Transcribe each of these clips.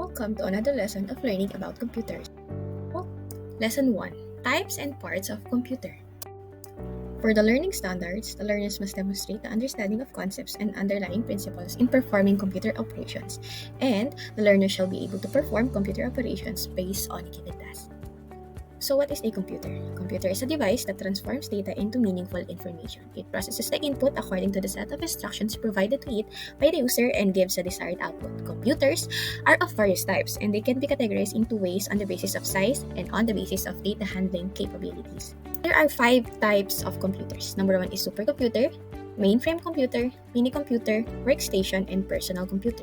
Welcome to another lesson of learning about computers. Well, Lesson 1: Types and Parts of Computer. For the learning standards, the learners must demonstrate the understanding of concepts and underlying principles in performing computer operations, and the learner shall be able to perform computer operations based on a given task. So what is a computer? A computer is a device that transforms data into meaningful information. It processes the input according to the set of instructions provided to it by the user and gives a desired output. Computers are of various types, and they can be categorized into ways on the basis of size and on the basis of data handling capabilities. There are 5 types of computers. Number 1 is supercomputer, mainframe computer, mini computer, workstation, and personal computer.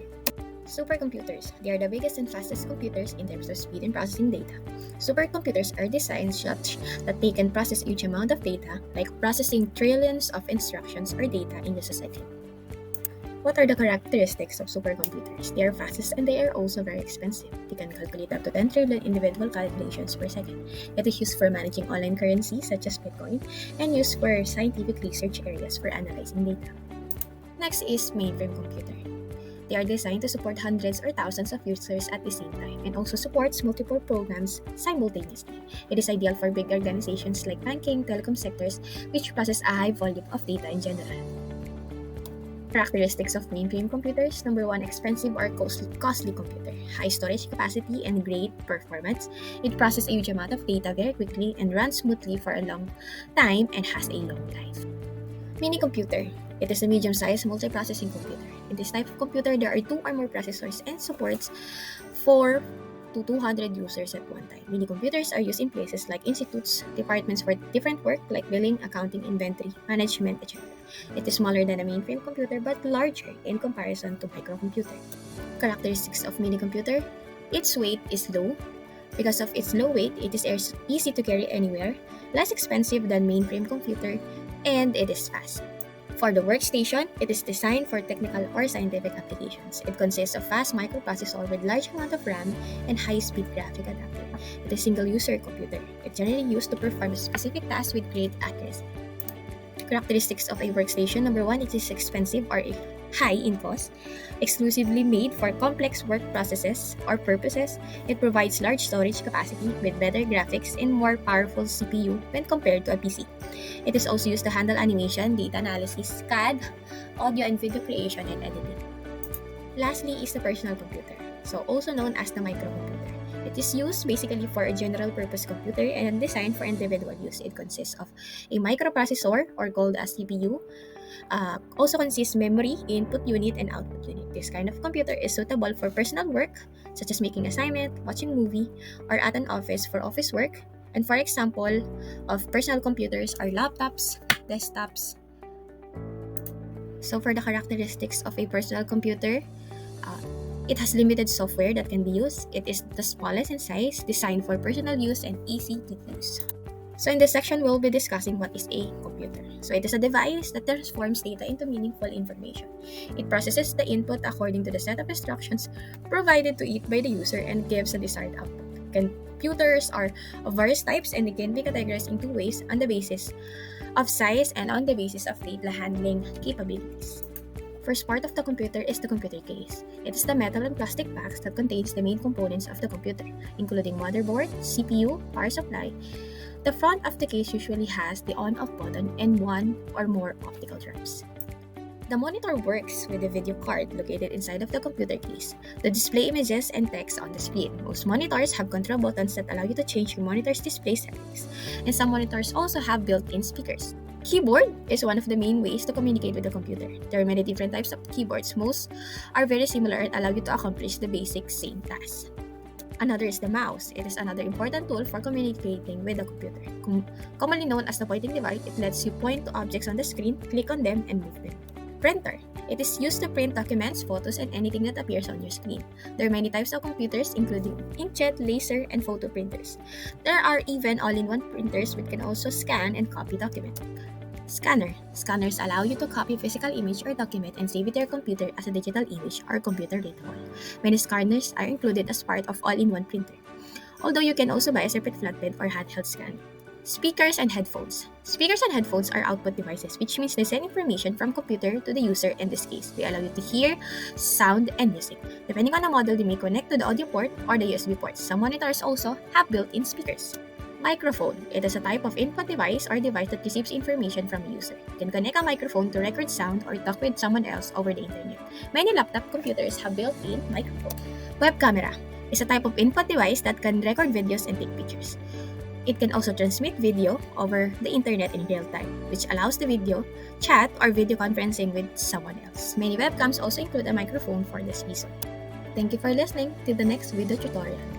Supercomputers. They are the biggest and fastest computers in terms of speed in processing data. Supercomputers are designed such that they can process huge amount of data, like processing trillions of instructions or data in just a second. What are the characteristics of supercomputers? They are fastest and they are also very expensive. They can calculate up to 10 trillion individual calculations per second. It is used for managing online currency such as Bitcoin and used for scientific research areas for analyzing data. Next is mainframe computer. They are designed to support hundreds or thousands of users at the same time and also supports multiple programs simultaneously. It is ideal for big organizations like banking, telecom sectors, which process a high volume of data in general. Characteristics of mainframe computers. Number 1, expensive or costly computer. High storage capacity and great performance. It processes a huge amount of data very quickly and runs smoothly for a long time and has a long life. Mini computer. It is a medium-sized multiprocessing computer. In this type of computer, there are 2 or more processors and supports 4 to 200 users at one time. Mini computers are used in places like institutes, departments for different work like billing, accounting, inventory, management, etc. It is smaller than a mainframe computer but larger in comparison to microcomputer. Characteristics of mini computer. Its weight is low. Because of its low weight, it is easy to carry anywhere, less expensive than mainframe computer, and it is fast. For the workstation, it is designed for technical or scientific applications. It consists of fast microprocessor with large amount of RAM and high-speed graphic adapter. It is single-user computer. It generally used to perform specific tasks with great accuracy. Characteristics of a workstation. Number 1, it is expensive or high in cost, exclusively made for complex work processes or purposes. It provides large storage capacity with better graphics and more powerful CPU when compared to a PC. It is also used to handle animation, data analysis, CAD, audio and video creation, and editing. Lastly is the personal computer, so also known as the microcomputer. It is used basically for a general-purpose computer and designed for individual use. It consists of a microprocessor, or called as CPU. Also consists memory, input unit, and output unit. This kind of computer is suitable for personal work, such as making assignment, watching movie, or at an office for office work. And for example of personal computers are laptops, desktops. So for the characteristics of a personal computer, it has limited software that can be used. It is the smallest in size, designed for personal use, and easy to use. So in this section, we'll be discussing what is a computer. So it is a device that transforms data into meaningful information. It processes the input according to the set of instructions provided to it by the user and gives a desired output. Computers are of various types and they can be categorized in 2 ways, on the basis of size and on the basis of data handling capabilities. First part of the computer is the computer case. It is the metal and plastic box that contains the main components of the computer, including motherboard, CPU, power supply. The front of the case usually has the on-off button and 1 or more optical drums. The monitor works with a video card located inside of the computer case to display images and text on the screen. Most monitors have control buttons that allow you to change your monitor's display settings, and some monitors also have built-in speakers. Keyboard is one of the main ways to communicate with the computer. There are many different types of keyboards. Most are very similar and allow you to accomplish the basic same task. Another is the mouse. It is another important tool for communicating with the computer. Commonly known as the pointing device, it lets you point to objects on the screen, click on them, and move them. Printer. It is used to print documents, photos, and anything that appears on your screen. There are many types of computers, including inkjet, laser, and photo printers. There are even all-in-one printers which can also scan and copy documents. Scanner. Scanners allow you to copy physical image or document and save it to your computer as a digital image or computer readable. Many scanners are included as part of all-in-one printer, although you can also buy a separate flatbed or handheld scanner. Speakers and headphones. Speakers and headphones are output devices, which means they send information from computer to the user. In this case, they allow you to hear sound and music. Depending on the model, they may connect to the audio port or the USB port. Some monitors also have built-in speakers. Microphone. It is a type of input device or device that receives information from a user. You can connect a microphone to record sound or talk with someone else over the internet. Many laptop computers have built-in microphone. Web camera is a type of input device that can record videos and take pictures. It can also transmit video over the internet in real time, which allows the video chat or video conferencing with someone else. Many webcams also include a microphone for this reason. Thank you for listening to the next video tutorial.